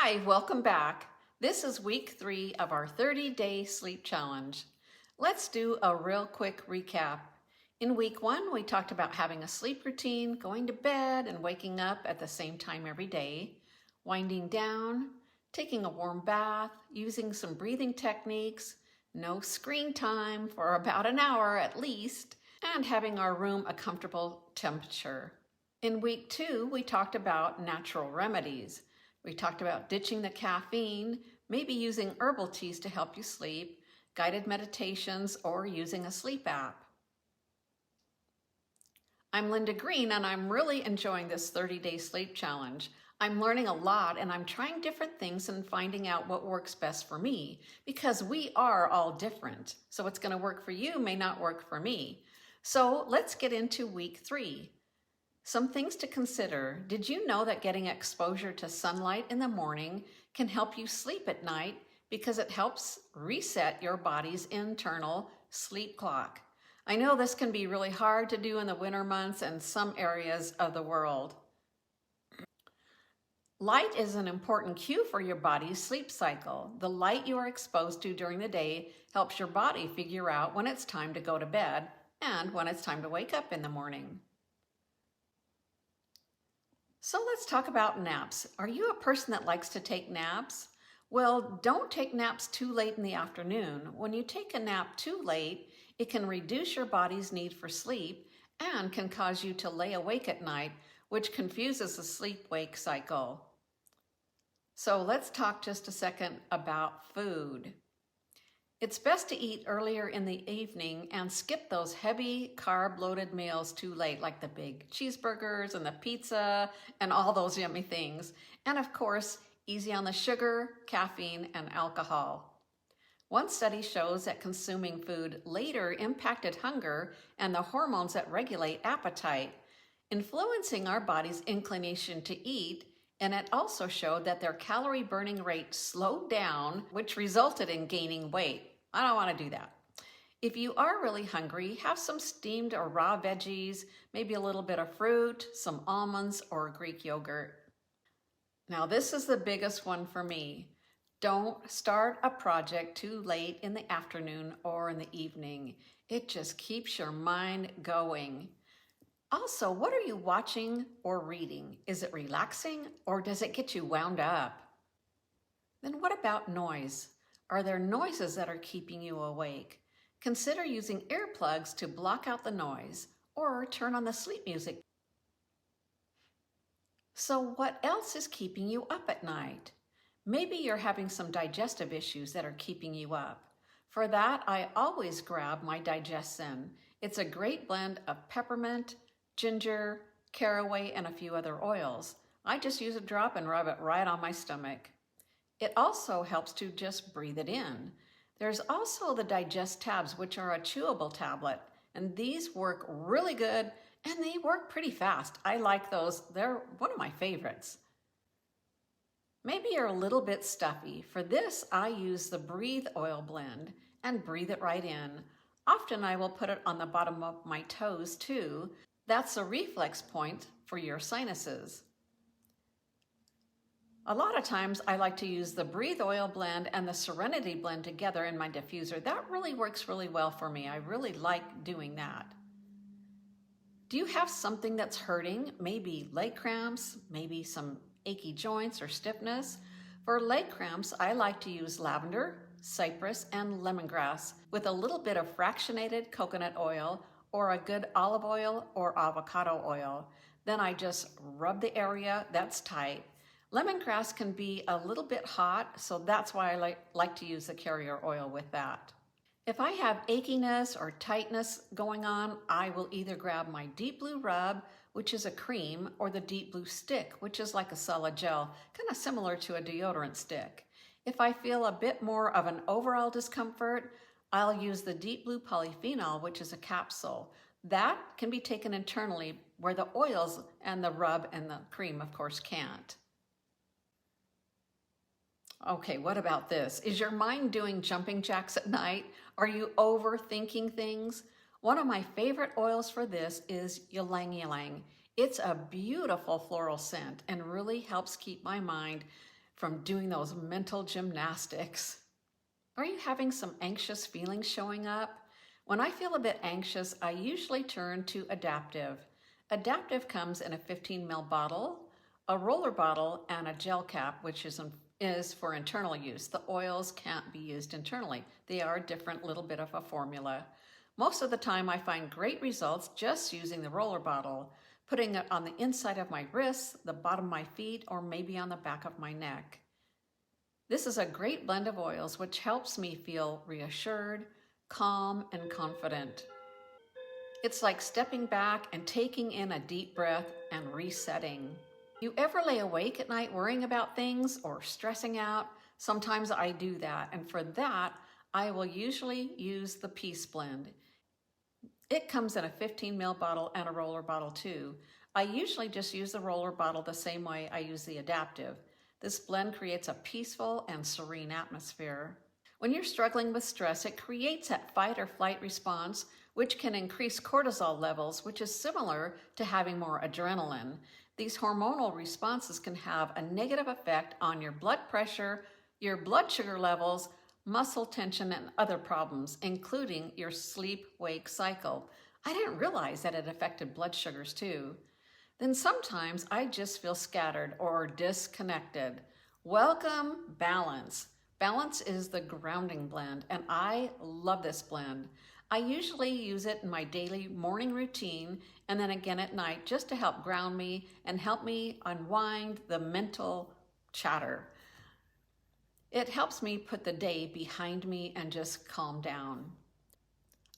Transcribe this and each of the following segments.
Hi, welcome back. This is week 3 of our 30-day sleep challenge. Let's do a real quick recap. In week 1, we talked about having a sleep routine, going to bed and waking up at the same time every day, winding down, taking a warm bath, using some breathing techniques, no screen time for about an hour at least, and having our room a comfortable temperature. In week 2, we talked about natural remedies. We talked about ditching the caffeine, maybe using herbal teas to help you sleep, guided meditations, or using a sleep app. I'm Linda Green, and I'm really enjoying this 30-day sleep challenge. I'm learning a lot, and I'm trying different things and finding out what works best for me, because we are all different. So what's going to work for you may not work for me. So let's get into week 3. Some things to consider. Did you know that getting exposure to sunlight in the morning can help you sleep at night because it helps reset your body's internal sleep clock? I know this can be really hard to do in the winter months in some areas of the world. Light is an important cue for your body's sleep cycle. The light you are exposed to during the day helps your body figure out when it's time to go to bed and when it's time to wake up in the morning. So let's talk about naps. Are you a person that likes to take naps? Well, don't take naps too late in the afternoon. When you take a nap too late, it can reduce your body's need for sleep and can cause you to lay awake at night, which confuses the sleep-wake cycle. So let's talk just a second about food. It's best to eat earlier in the evening and skip those heavy carb-loaded meals too late, like the big cheeseburgers and the pizza and all those yummy things. And of course, easy on the sugar, caffeine, and alcohol. One study shows that consuming food later impacted hunger and the hormones that regulate appetite, influencing our body's inclination to eat, and it also showed that their calorie burning rate slowed down, which resulted in gaining weight. I don't want to do that. If you are really hungry, have some steamed or raw veggies, maybe a little bit of fruit, some almonds, or Greek yogurt. Now, this is the biggest one for me. Don't start a project too late in the afternoon or in the evening. It just keeps your mind going. Also, what are you watching or reading? Is it relaxing or does it get you wound up? Then what about noise? Are there noises that are keeping you awake? Consider using earplugs to block out the noise or turn on the sleep music. So what else is keeping you up at night? Maybe you're having some digestive issues that are keeping you up. For that, I always grab my DigestZen. It's a great blend of peppermint, ginger, caraway, and a few other oils. I just use a drop and rub it right on my stomach. It also helps to just breathe it in. There's also the DigestZen, which are a chewable tablet, and these work really good and they work pretty fast. I like those. They're one of my favorites. Maybe you're a little bit stuffy. For this, I use the Breathe Oil Blend and breathe it right in. Often I will put it on the bottom of my toes too. That's a reflex point for your sinuses. A lot of times I like to use the Breathe Oil Blend and the Serenity Blend together in my diffuser. That really works really well for me. I really like doing that. Do you have something that's hurting? Maybe leg cramps, maybe some achy joints or stiffness? For leg cramps, I like to use lavender, cypress, and lemongrass with a little bit of fractionated coconut oil or a good olive oil or avocado oil. Then I just rub the area that's tight. Lemongrass can be a little bit hot, so that's why I like to use the carrier oil with that. If I have achiness or tightness going on, I will either grab my Deep Blue Rub, which is a cream, or the Deep Blue Stick, which is like a solid gel, kind of similar to a deodorant stick. If I feel a bit more of an overall discomfort, I'll use the Deep Blue Polyphenol, which is a capsule. That can be taken internally, where the oils and the rub and the cream, of course, can't. Okay, what about this? Is your mind doing jumping jacks at night? Are you overthinking things? One of my favorite oils for this is Ylang Ylang. It's a beautiful floral scent and really helps keep my mind from doing those mental gymnastics. Are you having some anxious feelings showing up? When I feel a bit anxious, I usually turn to Adaptiv. Adaptiv comes in a 15 ml bottle, a roller bottle, and a gel cap, which is for internal use. The oils can't be used internally. They are a different little bit of a formula. Most of the time I find great results just using the roller bottle, putting it on the inside of my wrists, the bottom of my feet, or maybe on the back of my neck. This is a great blend of oils which helps me feel reassured, calm, and confident. It's like stepping back and taking in a deep breath and resetting. You ever lay awake at night worrying about things or stressing out? Sometimes I do that, and for that, I will usually use the Peace Blend. It comes in a 15 ml bottle and a roller bottle too. I usually just use the roller bottle the same way I use the Adaptiv. This blend creates a peaceful and serene atmosphere. When you're struggling with stress, it creates that fight or flight response, which can increase cortisol levels, which is similar to having more adrenaline. These hormonal responses can have a negative effect on your blood pressure, your blood sugar levels, muscle tension, and other problems, including your sleep-wake cycle. I didn't realize that it affected blood sugars too. Then sometimes I just feel scattered or disconnected. Welcome balance. Balance is the grounding blend, and I love this blend. I usually use it in my daily morning routine and then again at night just to help ground me and help me unwind the mental chatter. It helps me put the day behind me and just calm down.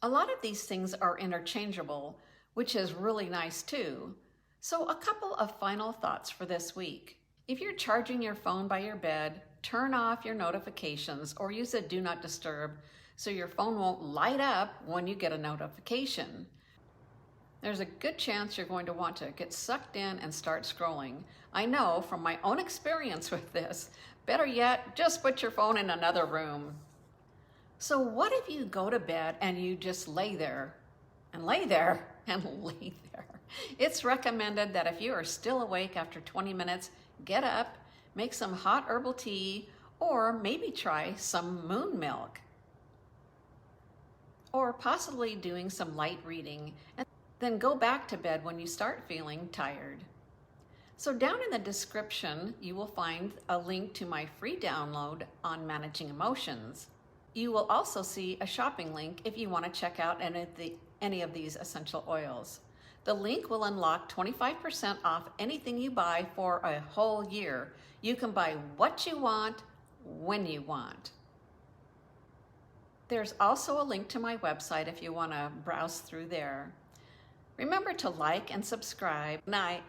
A lot of these things are interchangeable, which is really nice too. So a couple of final thoughts for this week. If you're charging your phone by your bed, turn off your notifications or use a do not disturb so your phone won't light up when you get a notification. There's a good chance you're going to want to get sucked in and start scrolling. I know from my own experience with this. Better yet, just put your phone in another room. So what if you go to bed and you just lay there and lay there and lay there? It's recommended that if you are still awake after 20 minutes, get up, make some hot herbal tea, or maybe try some moon milk. Or possibly doing some light reading, and then go back to bed when you start feeling tired. So down in the description, you will find a link to my free download on managing emotions. You will also see a shopping link if you want to check out any of these essential oils. The link will unlock 25% off anything you buy for a whole year. You can buy what you want, when you want. There's also a link to my website if you want to browse through there. Remember to like and subscribe. Good night.